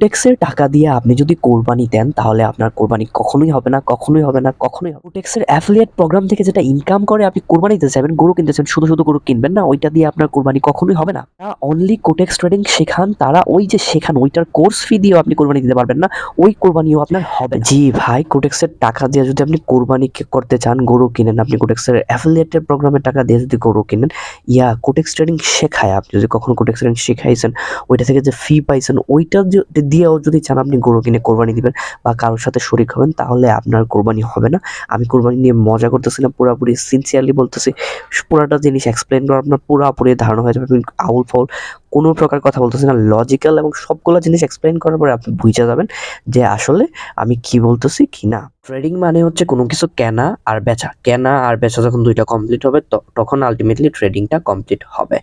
কোটেক্সের টাকা দিয়ে আপনি যদি কোরবানি দেন তাহলে আপনার কোরবানি কখনোই হবে না, কখনোই হবে না, কখনোই হবে। কোটেক্সের অ্যাফিলিয়েট প্রোগ্রাম থেকে যেটা ইনকাম করে আপনি কোরবানি দিতে চাইবেন, গরু কিনতে চাইবেন, শুধু গরু কিনবেন না, ওইটা দিয়ে আপনার কোরবানি কখনোই হবে না। তারা অনলি কোটেক্স ট্রেডিং শেখান, তারা ওই যে শেখান ওইটার কোর্স ফি দিয়েও আপনি কোরবানি দিতে পারবেন না, ওই কোরবানিও আপনার হবে না। জি ভাই, কোটেক্সের টাকা দিয়ে যদি আপনি কোরবানি করতে চান, গরু কিনেন, আপনি কোটেক্সের অ্যাফিলিয়েটের প্রোগ্রামের টাকা দিয়ে যদি গরু কিনেন, কোটেক্স ট্রেডিং শেখায়, আপনি যদি কখনো কোটেক্স ট্রেডিং শিখাইছেন, ওইটা থেকে যে ফি পাইছেন ওইটা দিয়েও যদি চান আপনি গরু কিনে কোরবানি দিবেন বা কারোর সাথে শরিক হবেন, তাহলে আপনার কোরবানি হবে না। আমি কোরবানি নিয়ে মজা করতেছি না, পুরোপুরি সিনসিয়ারলি বলতেছি। পুরাটা জিনিস এক্সপ্লেন করা আপনার পুরোপুরি ধারণা হয়ে যাবে। আমি আউল ফাউল কোনো প্রকার কথা বলতেছি না, লজিক্যাল এবং সবগুলো জিনিস এক্সপ্লেন করার পরে আপনি বুঝে যাবেন যে আসলে আমি কি বলতেছি কি না। ট্রেডিং মানে হচ্ছে কোনো কিছু কেনা আর বেচা যখন দুইটা কমপ্লিট হবে তখন আলটিমেটলি ট্রেডিংটা কমপ্লিট হবে।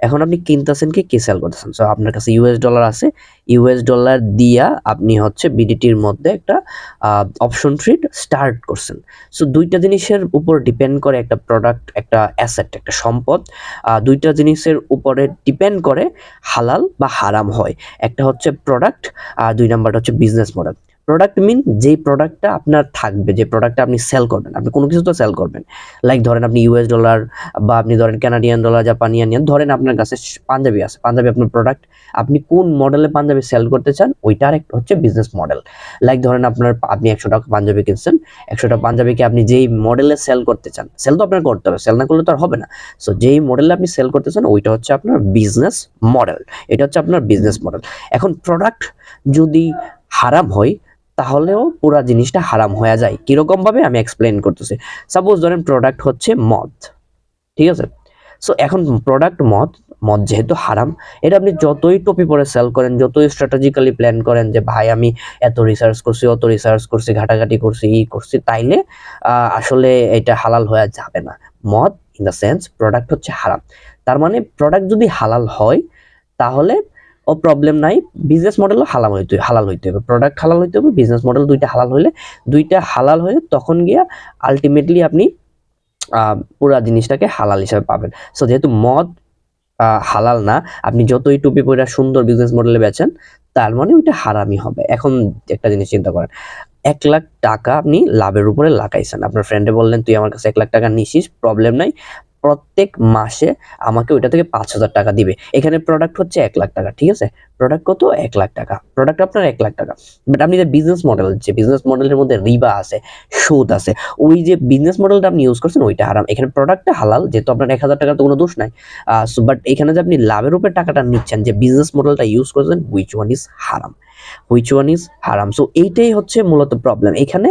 এখন আপনি কিনতেছেন কি সেল করতেছেন। সো আপনার কাছে ইউএস ডলার আছে, ইউএস ডলার দিয়া আপনি হচ্ছে বিডিটির মধ্যে একটা অপশন ট্রেড স্টার্ট করছেন। সো দুইটা জিনিসের উপর ডিপেন্ড করে একটা প্রোডাক্ট, একটা অ্যাসেট, একটা সম্পদ, দুইটা জিনিসের উপরে ডিপেন্ড করে হালাল বা হারাম হয়। একটা হচ্ছে প্রোডাক্ট আর দুই নাম্বারটা হচ্ছে বিজনেস মডেল। প্রোডাক্ট মিন যেই প্রোডাক্টটা আপনার থাকবে, যে প্রোডাক্টটা আপনি সেল করবেন, আপনি কোনো কিছু তো সেল করবেন। লাইক ধরেন আপনি ইউএস ডলার বা আপনি ধরেন কানাডিয়ান ডলার, জাপানিয়ান ইয়েন, ধরেন আপনার কাছে পাঞ্জাবি আছে, পাঞ্জাবি আপনার প্রোডাক্ট, আপনি কোন মডেলে পাঞ্জাবি সেল করতে চান ওইটার একটা হচ্ছে বিজনেস মডেল। লাইক ধরেন আপনি 100 টাকা পাঞ্জাবি কিনছেন, 100 টাকা পাঞ্জাবিকে আপনি যেই মডেলে সেল করতে চান, সেল তো আপনার করতে হবে, সেল না করলে তো আর হবে না। সো যেই মডেলে আপনি সেল করতে চান ওইটা হচ্ছে আপনার বিজনেস মডেল, এটা হচ্ছে আপনার বিজনেস মডেল। এখন প্রোডাক্ট যদি হারাম হয় তাহলেও পুরা জিনিসটা হারাম হয়ে যায়। কিরকম ভাবে আমি এক্সপ্লেন করতেছি। সাপোজ ধরেন প্রোডাক্ট হচ্ছে মদ, ঠিক আছে। সো এখন প্রোডাক্ট মদ, মদ যেহেতু হারাম, এটা আপনি যতই টপি পরে সেল করেন, যতই স্ট্র্যাটেজিক্যালি প্ল্যান করেন যে ভাই আমি এত রিসার্চ করছি, অত রিসার্চ করছি, ঘাটাঘাটি করছি, করছি, তাইলে আসলে এটা হালাল হয়ে যাবে না। মদ ইন দ্য সেন্স প্রোডাক্ট হচ্ছে হারাম। তার মানে প্রোডাক্ট যদি হালাল হয় তাহলে ও প্রবলেম নাই, বিজনেস মডেলও হালাল হইতে হবে, প্রোডাক্ট হালাল হইতে হবে, বিজনেস মডেল দুইটা হালাল হলে তখন গিয়া আলটিমেটলি আপনি পুরা জিনিসটাকে হালাল হিসাবে পাবেন। সো যেহেতু মদ হালাল না, আপনি যতই টুপি পরে সুন্দর বিজনেস মডেলে বেচেন, তার মানে ওইটা হারামই হবে। এখন একটা জিনিস চিন্তা করেন, 1 লাখ টাকা আপনি লাভের উপরে লাগাইছেন, আপনার ফ্রেন্ডে বললেন তুই আমার কাছে 1 লাখ টাকা নিছিস, প্রবলেম নাই, প্রত্যেক মাসে আমাকে ওইটা থেকে 5,000 টাকা দিবে। এখানে প্রোডাক্ট হচ্ছে 1 লাখ টাকা, ঠিক আছে। প্রোডাক্ট কত? 1 লাখ টাকা, প্রোডাক্ট আপনার 1 লাখ টাকা। বাট আপনি যে বিজনেস মডেলের মধ্যে রিবা আছে, সুদ আছে, ওই যে বিজনেস মডেলটা আপনি ইউজ করছেন ওইটা হারাম। এখানে প্রোডাক্টটা হালাল, যেহেতু আপনার 1,000 টাকার তো কোনো দোষ নাই। বাট এখানে যে আপনি লাভের উপরে টাকাটা নিচ্ছেন, যে বিজনেস মডেলটা ইউজ করছেন, হুইচ ওয়ান ইজ হারাম। সো এইটাই হচ্ছে মূলত প্রবলেম। এখানে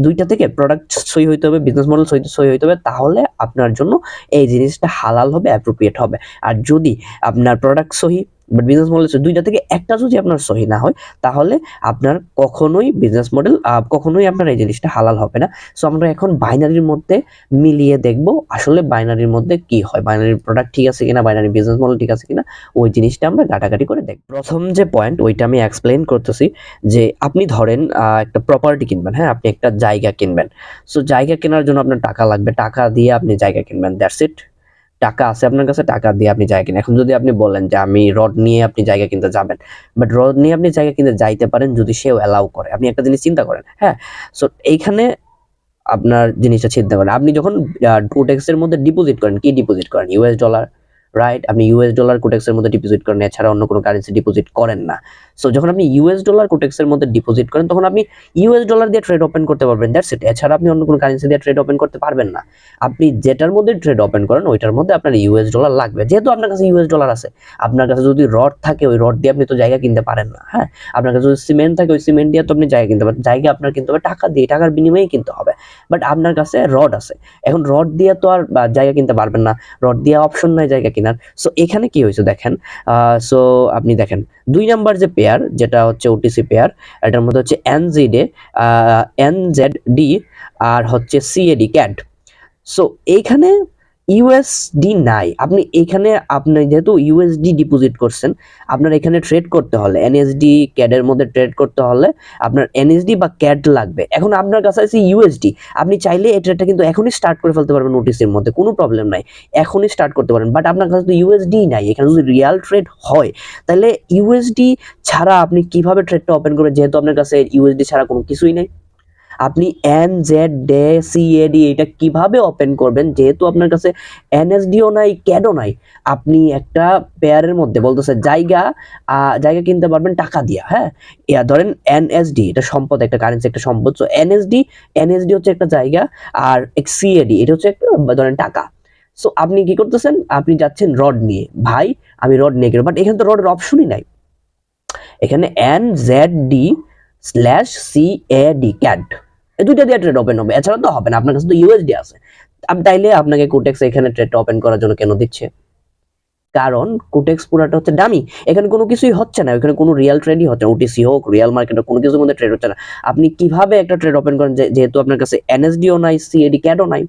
দুইটা থেকে প্রোডাক্ট সই হইতে হবে, বিজনেস মডেল সই হইতে হবে, তাহলে আপনার জন্য এই জিনিসটা হালাল হবে, অ্যাপ্রোপ্রিয়েট হবে। আর যদি আপনার প্রোডাক্ট সহি বাট বিজনেস মডেল দুইটা থেকে একটা যদি আপনার সহি না হয়, তাহলে আপনার কখনোই বিজনেস মডেল, কখনোই আপনার এই জিনিসটা হালাল হবে না। সো আমরা এখন বাইনারির মধ্যে মিলিয়ে দেখব আসলে বাইনারির মধ্যে কি হয়, বাইনারি প্রোডাক্ট ঠিক আছে কিনা, বাইনারি বিজনেস মডেল ঠিক আছে কিনা, ওই জিনিসটা আমরা ঘাটাঘাটি করে দেখব। প্রথম যে পয়েন্ট ওইটা আমি এক্সপ্লেন করতেছি, যে আপনি ধরেন একটা প্রপার্টি কিনবেন, হ্যাঁ, আপনি একটা জায়গা কিনবেন। সো জায়গা কেনার জন্য আপনার টাকা লাগবে, টাকা দিয়ে আপনি জায়গা কিনবেন, দ্যাটস ইট। টাকা আছে আপনার কাছে, টাকা দিয়ে আপনি জায়গা কিনেন। এখন যদি আপনি বলেন যে আমি রড নিয়ে আপনি জায়গা কিনতে যাবেন, বাট রড নিয়ে আপনি জায়গা কিনতে যাইতে পারেন যদি সেও অ্যালাউ করে। আপনি একটা জিনিস চিন্তা করেন, হ্যাঁ। সো এইখানে আপনার জিনিসটা চিন্তা করেন, আপনি যখন কোটেক্সের মধ্যে ডিপোজিট করেন, কি ডিপোজিট করেন? US dollar, right? আপনি ইউএস ডলার কোটেক্সের মধ্যে ডিপোজিট করেন, এছাড়া অন্য কোনো কারেন্সি ডিপোজিট করেন না। সো যখন আপনি ইউএস ডলার কোটেক্সের মধ্যে ডিপোজিট করেন, তখন আপনি ইউএস ডলার দিয়ে ট্রেড ওপেন করতে পারবেন, দ্যাটস ইট। এছাড়া আপনি অন্য কোনো কারেন্সি দিয়ে ট্রেড ওপেন করতে পারবেন না। আপনি যেটার মধ্যে ট্রেড ওপেন করেন ওইটার মধ্যে আপনার ইউএস ডলার লাগবে। যেহেতু আপনার কাছে ইউএস ডলার আছে, আপনার কাছে যদি রড থাকে, ওই রড দিয়ে আপনি তো জায়গা কিনতে পারেন না, হ্যাঁ। আপনার কাছে যদি সিমেন্ট থাকে, ওই সিমেন্ট দিয়ে তো আপনি জায়গা কিনতে পারেন। জায়গা আপনার কিনতে হবে টাকা দিয়ে, টাকার বিনিময়ে কিনতে হবে। বাট আপনার কাছে রড আছে, এখন রড দিয়ে তো আর জায়গা কিনতে পারবেন না, রড দিয়ে অপশন নাই জায়গা কেনার। সো এখানে কি হয়েছে দেখেন, সো আপনি দেখেন 2 নাম্বার যে পেয়ার, যেটা হচ্ছে ওটিসি পেয়ার, এটার মধ্যে হচ্ছে এনজেডি আর হচ্ছে সিএডি ক্যাড। সো এইখানে ইউএসডি নাই, আপনি এখানে আপনি যেহেতু ইউএসডি ডিপোজিট করছেন, আপনার এখানে ট্রেড করতে হলে এনএসডি ক্যাডের মধ্যে ট্রেড করতে হলে আপনার এনএসডি বা ক্যাড লাগবে। এখন আপনার কাছে আছে ইউএসডি, আপনি চাইলে এই ট্রেডটা কিন্তু এখনই স্টার্ট করে ফেলতে পারবেন নোটিসের মধ্যে, কোনো প্রবলেম নাই, এখনই স্টার্ট করতে পারেন। বাট আপনার কাছে তো ইউএসডি নাই, এখানে যদি রিয়াল ট্রেড হয় তাহলে ইউএসডি ছাড়া আপনি কিভাবে ট্রেডটা ওপেন করবেন, যেহেতু আপনার কাছে ইউএসডি ছাড়া কোনো কিছুই নেই। আপনি এনজেড এটা কিভাবে ওপেন করবেন, যেহেতু আপনার কাছে এনএসডিও নাই ক্যাডও নাই। আপনি একটা পেয়ারের মধ্যে বলতেছে জায়গা কিনতে পারবেন টাকা দিয়া, হ্যাঁ, ধরেন এনএসডি এটা সম্পদ, একটা কারেন্সি, একটা সম্পদ। সো এনএসডি হচ্ছে একটা জায়গা, আর সিএডি এটা হচ্ছে একটা ধরেন টাকা। সো আপনি কি করতেছেন, আপনি যাচ্ছেন রড নিয়ে, ভাই আমি রড নিয়ে গেলাম, বাট এখানে তো রডের অপশনই নাই। এখানে NZD/CAD ক্যাড এই দুইটা দিয়ে ট্রেড ওপেন হবে, এছাড়া তো হবে না। আপনার কাছে তো ইউএসডি আছে, আপনি তাইলে আপনাকে কোটেক্স এখানে ট্রেড ওপেন করার জন্য কেন দিচ্ছে? কারণ কোটেক্স পুরাটা হচ্ছে ডামি, এখানে কোনো কিছুই হচ্ছে না, এখানে কোনো রিয়েল ট্রেডই হচ্ছে না, ওটিসি হোক রিয়েল মার্কেট হোক, কোনো কিছুর মধ্যে ট্রেড হচ্ছে না। আপনি কিভাবে একটা ট্রেড ওপেন করেন যেহেতু আপনার কাছে এনএসডিও নাই, সিএডি ক্যাডও নাই?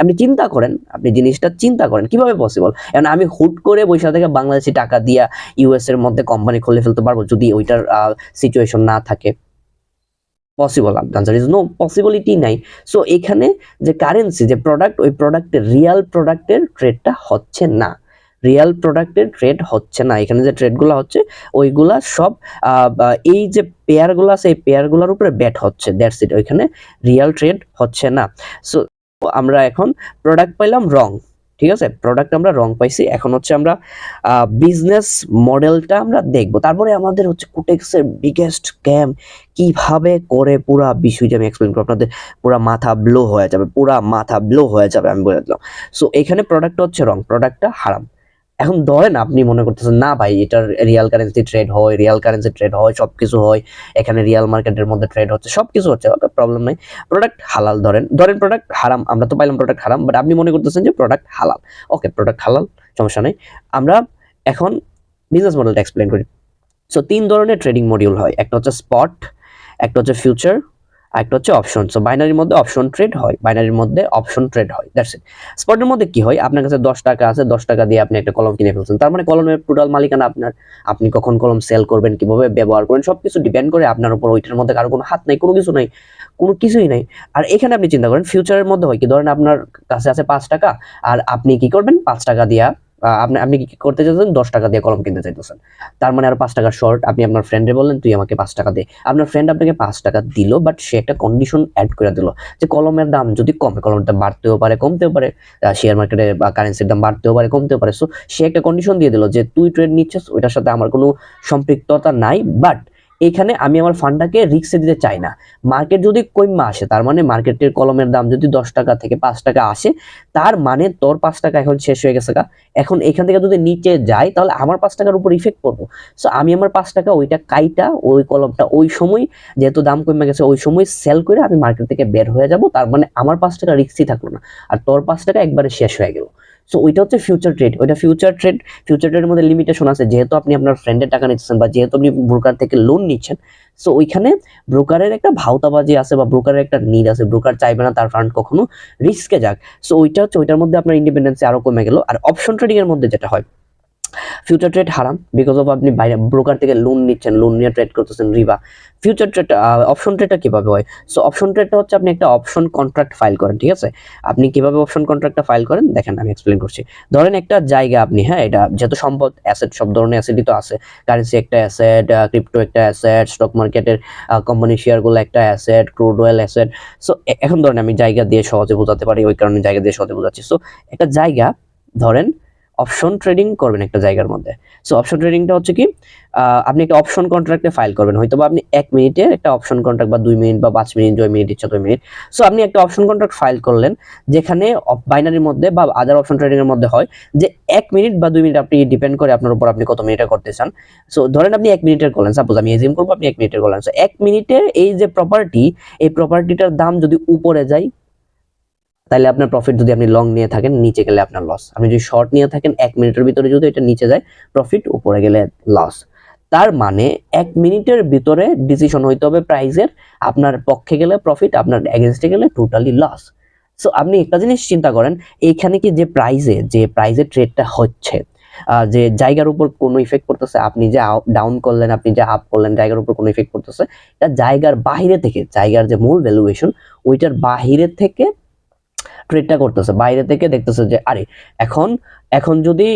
আপনি চিন্তা করেন, আপনি জিনিসটা চিন্তা করেন কিভাবে পসিবল। এখন আমি হুট করে বৈশা থেকে বাংলাদেশি টাকা দিয়া ইউএস এর মধ্যে কোম্পানি খুলে ফেলতে পারবো যদি ওইটার সিচুয়েশন না থাকে? Possible? Answer is no, possibility নাই। সো এখানে যে কারেন্সি, যে প্রোডাক্ট, ওই প্রোডাক্টের রিয়াল প্রোডাক্টের ট্রেডটা হচ্ছে না, রিয়াল প্রোডাক্টের ট্রেড হচ্ছে না। এখানে যে ট্রেডগুলো হচ্ছে ওইগুলা সব এই যে পেয়ারগুলো আছে এই পেয়ারগুলোর উপরে ব্যাট হচ্ছে, দ্যাটস ইট, ওইখানে রিয়াল ট্রেড হচ্ছে না। সো আমরা এখন প্রোডাক্ট পাইলাম রং, ঠিক আছে, প্রোডাক্ট আমরা রং পাইছি। এখন হচ্ছে আমরা বিজনেস মডেলটা আমরা দেখব, তারপরে আমাদের হচ্ছে কোটেক্সের বিগেস্ট স্ক্যাম কিভাবে করে পুরা বিষয়টা আমি এক্সপ্লেন করব, আপনাদের পুরা মাথা ব্লো হয়ে যাবে, পুরা মাথা ব্লো হয়ে যাবে, আমি বলে দিলাম। সো এখানে প্রোডাক্টটা হচ্ছে রং, প্রোডাক্টটা হারাম। এখন ধরেন আপনি মনে করতেছেন না ভাই এটার রিয়াল কারেন্সি ট্রেড হয়, সবকিছু হয়, এখানে রিয়াল মার্কেটের মধ্যে ট্রেড হচ্ছে, সবকিছু হচ্ছে, ওকে প্রবলেম নাই, প্রোডাক্ট হালাল। ধরেন প্রোডাক্ট হারাম, আমরা তো পাইলাম প্রোডাক্ট হারাম, বাট আপনি মনে করতেছেন যে প্রোডাক্ট হালাল, ওকে প্রোডাক্ট হালাল, সমস্যা নেই। আমরা এখন বিজনেস মডেলটা এক্সপ্লেন করি। সো 3 ধরনের ট্রেডিং মডিউল হয়, একটা হচ্ছে স্পট, একটা হচ্ছে ফিউচার, আর একটা হচ্ছে অপশন। সো বাইনারির মধ্যে অপশন ট্রেড হয়, দ্যাটস ইট। স্পটের মধ্যে কি হয়, আপনার কাছে 10 টাকা আছে, 10 টাকা দিয়ে আপনি একটা কলম কিনে ফেলছেন, তার মানে কলমের টোটাল মালিকানা আপনার। আপনি কখন কলম সেল করবেন, কিভাবে ব্যবহার করবেন, সবকিছু ডিপেন্ড করে আপনার উপর, ওইটার মধ্যে কারো কোনো হাত নাই, কোনো কিছু নাই, কোনো কিছুই নাই। আর এখানে আপনি চিন্তা করেন ফিউচারের মধ্যে হয় কি, ধরেন আপনার কাছে আছে 5 টাকা, আর আপনি কি করবেন, 5 টাকা দিয়া আপনি কি করতে চাইছেন, 10 টাকা দিয়ে কলম কিনতে চাইতেছেন, তার মানে আর 5 টাকা শর্ট। আপনি আপনার ফ্রেন্ডে বললেন তুই আমাকে 5 টাকা দে, আপনার ফ্রেন্ড আপনাকে 5 টাকা দিল, বাট সে একটা কন্ডিশন অ্যাড করে দিল যে কলমের দাম যদি কমে, কলমের দাম বাড়তেও পারে কমতেও পারে, শেয়ার মার্কেটে বা কারেন্সির দাম বাড়তেও পারে কমতেও পারে। সো সে একটা কন্ডিশন দিয়ে দিল যে তুই ট্রেড নিচ্ছিস, ওইটার সাথে আমার কোনো সম্পৃক্ততা নাই, বাট এখানে আমি আমার ফান্ডটাকে রিস্কে দিতে চাই না। মার্কেট যদি কমে আসে, তার মানে মার্কেটের কলমের দাম যদি 10 টাকা থেকে 5 টাকা আসে, তার মানে তোর 5 টাকা এখন শেষ হয়ে গেছে। এখন এখান থেকে যদি নিচে যায় তাহলে আমার 5 টাকার উপর ইফেক্ট পড়বো। সো আমি আমার 5 টাকা ওইটা কাইটা, ওই কলমটা ওই সময় যেহেতু দাম কমে গেছে ওই সময় সেল করে আমি মার্কেট থেকে বের হয়ে যাব, তার মানে আমার 5 টাকা রিস্কই থাকলো না, আর তোর 5 টাকা একবারে শেষ হয়ে গেল। সো ওইটা হচ্ছে ফিউচার ট্রেড। ফিউচার ট্রেডের মধ্যে লিমিটেশন আছে, যেহেতু আপনি আপনার ফ্রেন্ডের টাকা নিচ্ছেন বা যেহেতু আপনি ব্রোকার থেকে লোন নিচ্ছেন, সো ওইখানে ব্রোকারের একটা ভাওতাবাজি আছে বা ব্রোকারের একটা নিড আছে, ব্রোকার চাইবে না তার ফান্ড কখনো রিস্কে যাক। সো ওইটা হচ্ছে, ওইটার মধ্যে আপনার ইন্ডিপেন্ডেন্স আরো কমে গেল। আর অপশন ট্রেডিং এর মধ্যে যেটা হয়, ফিউচার ট্রেড হারাম, বিকজ অফ আপনি বাইরে ব্রোকার থেকে লোন নিচ্ছেন, লোন নিয়ে ট্রেড করতেছেন রিবা। ফিউচার ট্রেড, অপশন ট্রেডটা কিভাবে হয়? সো অপশন ট্রেডটা হচ্ছে আপনি একটা অপশন কন্ট্রাক্ট ফাইল করেন, ঠিক আছে। আপনি কিভাবে অপশন কন্ট্রাক্টটা ফাইল করেন দেখেন, আমি এক্সপ্লেন করছি। ধরেন একটা জায়গা আপনি, হ্যাঁ, এটা যেহেতু সম্পদ, অ্যাসেট, সব ধরনের অ্যাসেটই তো আছে, কারেন্সি একটা অ্যাসেট, ক্রিপ্টো একটা অ্যাসেট, স্টক মার্কেটের কোম্পানি শেয়ারগুলো একটা asset, crude oil asset. So এখন ধরেন আমি জায়গা দিয়ে সহজে বোঝাতে পারি, ওই কারণে জায়গা দিয়ে সহজে বোঝাচ্ছি। সো একটা জায়গা, ধরেন অপশন ট্রেডিং করবেন একটা জায়গার মধ্যে। সো অপশন ট্রেডিংটা হচ্ছে কি, আপনি একটা অপশন কন্ট্রাক্টে ফাইল করবেন, হয়তো বা আপনি 1 মিনিটে একটা অপশন কন্ট্রাক্ট, বা 2 মিনিট বা 5 মিনিট, 2 মিনিট ইচ্ছা 2 মিনিট। সো আপনি একটা অপশন কন্ট্রাক্ট ফাইল করলেন, যেখানে বাইনারির মধ্যে বা আদার অপশন ট্রেডিং এর মধ্যে হয় যে 1 মিনিট বা 2 মিনিট, আপনি ডিপেন্ড করে আপনার উপর, আপনি কত মিনিটে করতে চান। সো ধরেন আপনি 1 মিনিটের করলেন, সাপোজ আমি এজিম করবো আপনি 1 মিনিটের করলেন। সো 1 মিনিটের এই যে প্রপার্টি, এই প্রপার্টিটার দাম যদি উপরে যায় তাহলে আপনার প্রফিট, যদি আপনি লং নিয়ে থাকেন নিচে গেলে আপনার লস, আপনি যদি শর্ট নিয়ে থাকেন 1 মিনিটের ভিতরে যদি এটা নিচে যায় প্রফিট, উপরে গেলে লস। তার মানে 1 মিনিটের ভিতরে ডিসিশন হইতে হবে প্রাইসের, আপনার পক্ষে গেলে প্রফিট, আপনার এগেইনস্টে গেলে টোটালি লস। সো আপনি একটা জিনিস চিন্তা করেন, এইখানে কি যে প্রাইজে ট্রেডটা হচ্ছে, যে জায়গার উপর কোনো ইফেক্ট পড়তেছে, আপনি যে ডাউন করলেন, আপনি যে আপ করলেন, জায়গার উপর কোনো ইফেক্ট পড়তেছে, এটা জায়গার বাইরে থেকে, জায়গার যে মূল ভ্যালুয়েশন ওইটার বাহিরে থেকে ট্রেডটা করতেছে, বাইরে থেকে দেখতেছে যে আরে এখন এখন যদি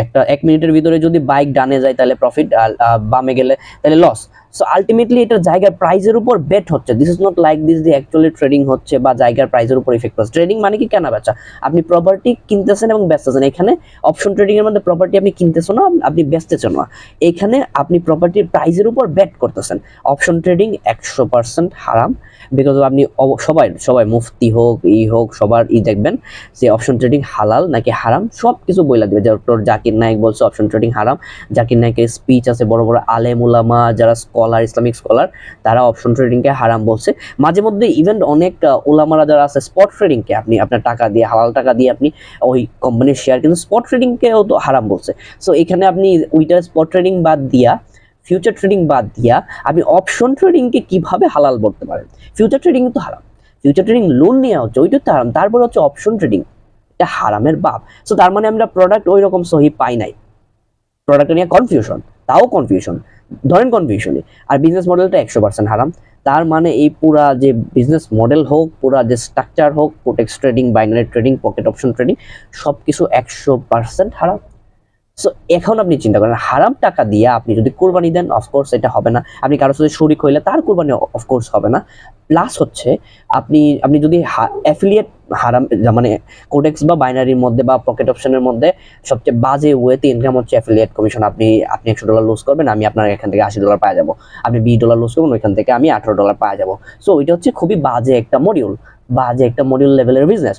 একটা 1 মিনিটের ভিতরে যদি বাইক ডানে যায় তাহলে প্রফিট, আর বামে গেলে তাহলে লস। সো আলটিমেটলি এটা জায়গার প্রাইজের উপর বেট হচ্ছে। This is not like this যে অ্যাকচুয়ালি ট্রেডিং হচ্ছে বা জায়গার প্রাইজের উপর ইফেক্ট হচ্ছে। ট্রেডিং মানে কি কেনা বেচা, আপনি প্রপার্টি কিনতেছেন এবং বেচতেছেন। এখানে অপশন ট্রেডিং এর মধ্যে প্রপার্টি আপনি কিনতেছেন না, আপনি বেচতেছেন না, এখানে আপনি প্রপার্টির প্রাইজের উপর বেট করতেছেন। অপশন ট্রেডিং 100% হারাম, বিকজ আপনি সবাই সবাই মুফতি হোক হোক সবার দেখবেন যে অপশন ট্রেডিং হালাল নাকি হারাম সব কিছু বইলা দিবে। ডক্টর জাকির নায়েক বলছে অপশন ট্রেডিং হারাম, জাকির নায়েকের স্পিচ আছে, বড় বড় আলেম উলামা যারা স্কলার, ইসলামিক স্কলার, তারা অপশন ট্রেডিংকে হারাম বলছে। মাঝে মধ্যে ইভেন অনেক ওলামারা যারা আছে স্পট ট্রেডিংকে, আপনি আপনার টাকা দিয়ে, হালাল টাকা দিয়ে আপনি ওই কোম্পানির শেয়ার, কিন্তু স্পট ট্রেডিংকেও তো হারাম বলছে। সো এখানে আপনি ওইটা স্পট ট্রেডিং বাদ দিয়া, ফিউচার ট্রেডিং বাদ দিয়া আপনি অপশন ট্রেডিংকে কিভাবে হালাল বলতে পারেন? ফিউচার ট্রেডিং তো হারাম, ফিউচার ট্রেডিং লোন নেওয়া হচ্ছে ওইটা তো হারাম, তারপরে হচ্ছে অপশন ট্রেডিং, এটা হারামের বাপ। সো তার মানে আমরা প্রোডাক্ট ওই রকম সহি পাই নাই, প্রোডাক্ট নিয়ে কনফিউশন, তাও কনফিউশন, ধরেন কনফিউশনই, আর বিজনেস মডেলটা 100% হারাম। তার মানে এই পুরা যে বিজনেস মডেল হোক, পুরা যে স্ট্রাকচার হোক, Quotex trading, binary trading, pocket option trading, সবকিছু 100% হারাম। সো এখন আপনি চিন্তা করেন, হারাম টাকা দিয়ে আপনি যদি কোরবানি দেন, অফকোর্স এটা হবে না। আপনি কারোর সাথে শরিক হইলে তার কোরবানি অফকোর্স হবে না। প্লাস হচ্ছে আপনি আপনি যদি অ্যাফিলিয়েট হারাম, মানে কোডেক্স বা বাইনারির মধ্যে বা পকেট অপশনের মধ্যে সবচেয়ে বাজে ওয়েতে ইনকাম হচ্ছে অ্যাফিলিয়েট কমিশন। আপনি $100 লস করবেন, আমি আপনার এখান থেকে $80 পাওয়া যাবো। আপনি $20 লস করবেন, ওইখান থেকে আমি $18 পাওয়া যাবো। সো ওইটা হচ্ছে খুবই বাজে একটা মডিউল লেভেলের বিজনেস।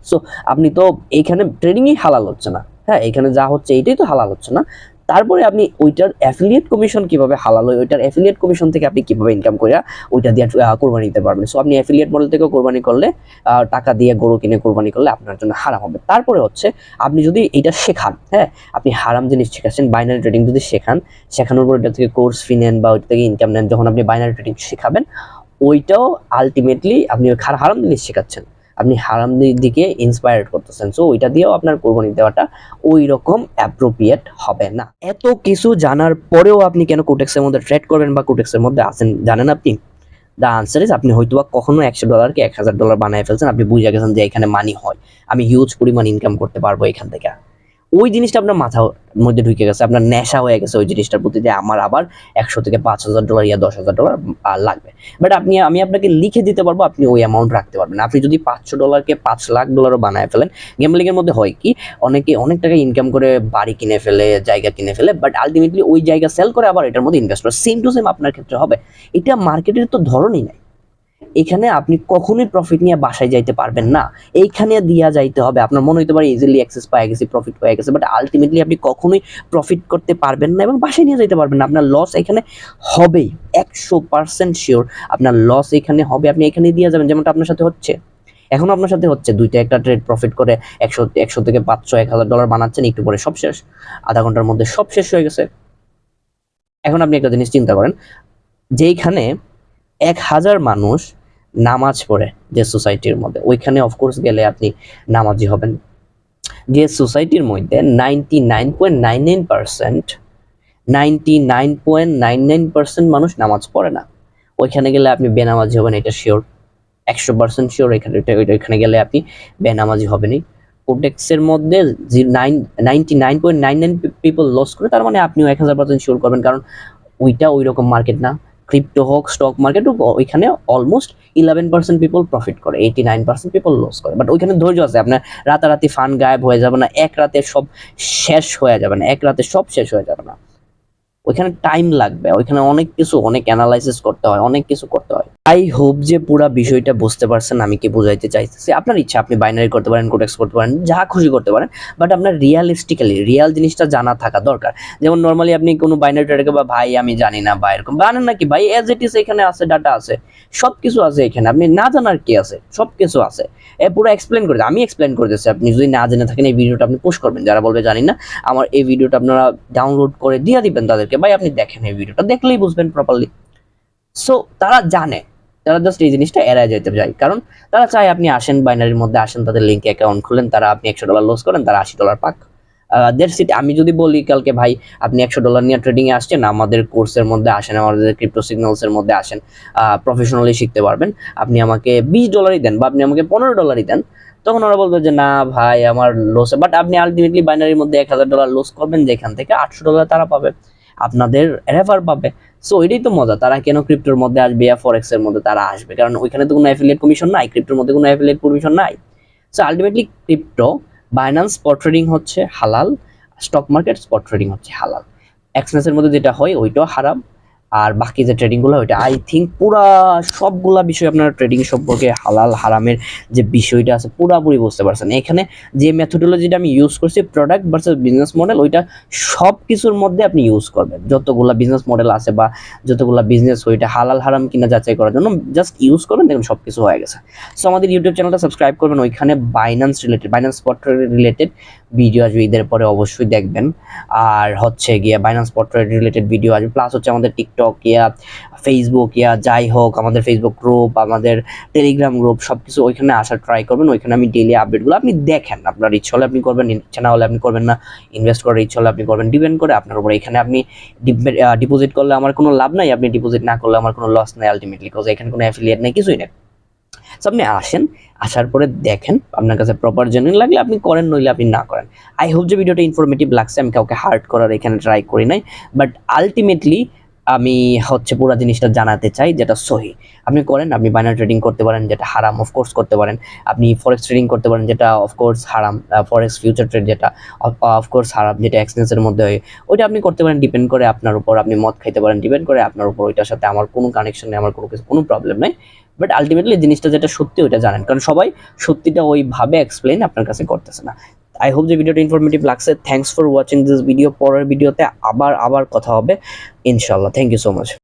সো আপনি তো এইখানে ট্রেডিংই হালাল হচ্ছে না, হ্যাঁ, এখানে যা হচ্ছে এইটাই তো হালাল হচ্ছে না। তারপরে আপনি ওইটার অ্যাফিলিয়েট কমিশন কিভাবে হালাল হয়, ওইটার অ্যাফিলিয়েট কমিশন থেকে আপনি কিভাবে ইনকাম করে ওইটা দিয়ে কোরবানি দিতে পারবেন। সো আপনি অ্যাফিলিয়েট মডেল থেকে কোরবানি করলে, টাকা দিয়ে গরু কিনে কোরবানি করলে আপনার জন্য হারাম হবে। তারপরে হচ্ছে আপনি যদি এটা শেখান, হ্যাঁ, আপনি হারাম জিনিস শেখাচ্ছেন, বাইনারি ট্রেডিং যদি শেখানোর পর এটা থেকে কোর্স ফি নেন বা ওইটা থেকে ইনকাম নেন, যখন আপনি বাইনারি ট্রেডিং শেখাবেন, ওইটাও আলটিমেটলি আপনি হারাম জিনিস শেখাচ্ছেন, আপনি হারাম দিকে ইন্সপায়ার্ড করতেছেন। সো ওইটা দিয়েও আপনার কোরবানি দেওয়াটা ওই রকম অ্যাপ্রোপ্রিয়েট হবে না। এত কিছু জানার পরেও আপনি কেন কোটেক্সের মধ্যে ট্রেড করবেন বা কোটেক্সের মধ্যে আছেন জানেন আপনি? দ্য আনসার ইজ, আপনি হয়তোবা কখনো $100কে $1000 বানায় ফেলছেন, আপনি বুঝে গেছেন যে এখানে মানি হয়, আমি হিউজ পরিমাণ ইনকাম করতে পারবো এখান থেকে। ওই জিনিসটা আপনার মাথার মধ্যে ঢুকে গেছে, আপনার নেশা হয়ে গেছে ওই জিনিসটার প্রতি, যে আমার আবার 100 থেকে $5000 ইয়া $10,000 লাগবে। বাট আমি আপনাকে লিখে দিতে পারবো, আপনি ওই অ্যামাউন্ট রাখতে পারবেন। আপনি যদি $500কে $5,00,000 বানায় ফেলেন, গেমলিং এর মধ্যে হয় কি, অনেকে অনেক টাকা ইনকাম করে বাড়ি কিনে ফেলে, জায়গা কিনে ফেলে, বাট আলটিমেটলি ওই জায়গা সেল করে আবার এটার মধ্যে ইনভেস্ট করে। সেম টু সেম আপনার ক্ষেত্রে হবে। এটা মার্কেটের তো ধরনই নাই। এখানে আপনি কখনোই প্রফিট নিয়ে বাসায় যাইতে পারবেন না, এইখানে দিয়া যাইতে হবে। আপনার মনে হইতে পারে ইজিলি অ্যাক্সেস পাই গেছি, প্রফিট হয়ে গেছে, বাট আলটিমেটলি আপনি কখনোই প্রফিট করতে পারবেন না এবং বাসায় নিয়ে যাইতে পারবেন না। আপনার লস এখানে হবেই, 100% শিওর আপনার লস এখানে হবে। আপনি এখানে দিয়ে যাবেন, যেমনটা আপনার সাথে হচ্ছে, এখন আপনার সাথে হচ্ছে। দুইটা একটা ট্রেড প্রফিট করে 100 থেকে 500 $1000 বানাচ্ছেন, একটু পরে সব শেষ, আধা ঘন্টার মধ্যে সব শেষ হয়ে গেছে। এখন আপনি একটা জিনিস চিন্তা করেন, যেইখানে 1000 মানুষ নামাজ পড়ে যে সোসাইটির মধ্যে, ওইখানে অফকোর্স গেলে আপনি নামাজি হবেন। যে সোসাইটির মধ্যে 99.99% মানুষ নামাজ পড়ে না, ওইখানে গেলে আপনি বেনামাজি হবেন, এটা শিওর, 100% শিওর। এখানে গেলে আপনি বেনামাজি হবেনই। কোটেক্সের মধ্যে 99.99 পিপল লস করে, তার মানে আপনিও 1000% শিওর করবেন, কারণ ওইটা ওই রকম মার্কেট না। ক্রিপ্টো হোক, স্টক মার্কেট হোক, ওইখানে অলমোস্ট 11% পিপল প্রফিট করে, 89% পিপল লস করে। বাট ওইখানে ধৈর্য আছে, আপনার রাতারাতি ফান্ড গায়েব হয়ে যাবে না, এক রাতে সব শেষ হয়ে যাবে না, ওইখানে টাইম লাগবে, ওইখানে অনেক অ্যানালাইসিস করতে হয়, অনেক কিছু করতে হয়। আই হোপ যে পুরো বিষয়টা বুঝতে পারছেন আমি কি বোঝাইতে চাইতেছি। আপনার ইচ্ছা, আপনি বাইনারি করতে পারেন, কোটেক্স করতে পারেন, যা খুশি করতে পারেন, বাট আপনার রিয়াল জিনিসটা জানা থাকা দরকার। যেমন নর্মালি আপনি কোনো বাইনারি ট্রেডারকে বা ভাই আমি জানি না বা এরকম জানেন নাকি, ভাই এজ ইট ইজ এখানে আছে, ডাটা আছে, সবকিছু আছে এখানে, আপনি না জানার কি আছে, সবকিছু আছে। পুরো এক্সপ্লেন করে, আমি এক্সপ্লেন করতেছি, আপনি যদি না জেনে থাকেন এই ভিডিওটা আপনি পোস্ট করবেন, যারা বলবে জানি না, আমার এই ভিডিওটা আপনারা ডাউনলোড করে দিয়ে দিবেন তাদেরকে, ভাই আপনি দেখেন এই ভিডিওটা, দেখলেই বুঝবেন প্রপারলি। সো তারা জানে, তারা জাস্ট এই জিনিসটা এড়ায় যেতে চায়, কারণ তারা চায় আপনি আসেন, বাইনারির মধ্যে আসেন, তাদের লিঙ্কে অ্যাকাউন্ট খুলেন, তারা আপনি $100 লস করেন, তারা $80 পাক। That's it. আমি যদি বলি কালকে ভাই আপনি $100 নিয়ে ট্রেডিংয়ে আসছেন, আমাদের কোর্সের মধ্যে আসেন, আমাদের ক্রিপ্টো সিগন্যালসের মধ্যে আসেন, প্রফেশনালি শিখতে পারবেন, আপনি আমাকে $20 দেন বা আপনি আমাকে $15 দেন, তখন ওরা বলবে যে না ভাই আমার লস। বাট আপনি আলটিমেটলি বাইনারির মধ্যে $1000 লস করবেন, যেখান থেকে $800 তারা পাবে, আপনাদের রেফার পাবে। সো এটাই তো মজা, তারা কেন ক্রিপ্টোর মধ্যে আসবে বা ফরেক্সের মধ্যে তারা আসবে, কারণ ওইখানে তো কোনো অ্যাফিলিয়েট কমিশন নাই, ক্রিপ্টোর মধ্যে কোনো অ্যাফিলিয়েট কমিশন নাই। So ultimately crypto, Binance spot trading হচ্ছে হালাল, স্টক মার্কেট স্পট ট্রেডিং হচ্ছে হালাল, এক্সচেঞ্জের মধ্যে যেটা হয় ওইটাও হারাম, আর বাকি যে ট্রেডিংগুলো ওইটা আই থিঙ্ক পুরা সবগুলা বিষয় আপনারা ট্রেডিং সম্পর্কে হালাল হারামের যে বিষয়টা আছে পুরাপুরি বুঝতে পারছেন। এখানে যে মেথোডোলজিটা আমি ইউজ করছি, প্রোডাক্ট ভার্সেস বিজনেস মডেল, ওইটা সব কিছুর মধ্যে আপনি ইউজ করবেন, যতগুলা বিজনেস মডেল আছে বা যতগুলা বিজনেস ওইটা হালাল হারাম কিনা যাচাই করার জন্য জাস্ট ইউজ করবেন, দেখুন সব কিছু হয়ে গেছে। সো আমাদের ইউটিউব চ্যানেলটা সাবস্ক্রাইব করবেন, ওইখানে বাইন্যান্স স্পট রিলেটেড ভিডিও আসবে, ঈদের পরে অবশ্যই দেখবেন। আর হচ্ছে গিয়ে বাইন্যান্স স্পট রিলেটেড ভিডিও আসবে, প্লাস হচ্ছে আমাদের টিকটক ফেসবুক যাই হোক, আমাদের ফেসবুক গ্রুপ, আমাদের টেলিগ্রাম গ্রুপ, সব কিছু ওইখানে আসার ট্রাই করবেন। ওইখানে আমি ডেইলি আপডেটগুলো আপনি দেখেন, আপনার ইচ্ছা হলে আপনি করবেন, ইচ্ছা না হলে আপনি করবেন না, ইনভেস্ট করার ইচ্ছা হলে আপনি করবেন, ডিপেন্ড করে আপনার উপরে। এখানে আপনি ডিপোজিট করলে আমার কোনো লাভ নাই, আপনি ডিপোজিট না করলে আমার কোনো লস নাই আলটিমেটলি, বিকজ এখানে কোনো অ্যাফিলিয়েট নেই, কিছুই নেই। সো আপনি আসেন, আসার পরে দেখেন, আপনার কাছে প্রপার জেনুইন লাগলে আপনি করেন, নইলে আপনি না করেন। আই হোপ যে ভিডিওটা ইনফরমেটিভ লাগছে, আমি কাউকে হার্ট করার এখানে ট্রাই করি নাই, বাট আলটিমেটলি আমি হচ্ছে পুরো জিনিসটা জানাতে চাই যেটা সহি। আপনি করেন, আপনি বাইনারি ট্রেডিং করতে পারেন, যেটা হারাম অফকোর্স করতে পারেন, আপনি ফরেক্স ট্রেডিং করতে পারেন, যেটা অফকোর্স হারাম, ফরেক্স ফিউচার ট্রেড যেটা অফকোর্স হারাম, যেটা এক্সচেঞ্জের মধ্যে হয়, ওইটা আপনি করতে পারেন, ডিপেন্ড করে আপনার উপর। আপনি মদ খাইতে পারেন, ডিপেন্ড করে আপনার উপর, ওইটার সাথে আমার কোনো কানেকশন নেই, আমার কোনো কিছু, কোনো প্রবলেম নেই। বাট আলটিমেটলি জিনিসটা যেটা সত্যি ওইটা জানেন, কারণ সবাই সত্যিটা ওইভাবে এক্সপ্লেন আপনার কাছে করতেছে না। আই হোপ যে ভিডিওটা ইনফরমেটিভ লাগছে। Thanks for watching this video. পরের ভিডিওতে আবার কথা হবে ইনশাল্লাহ। Thank you so much.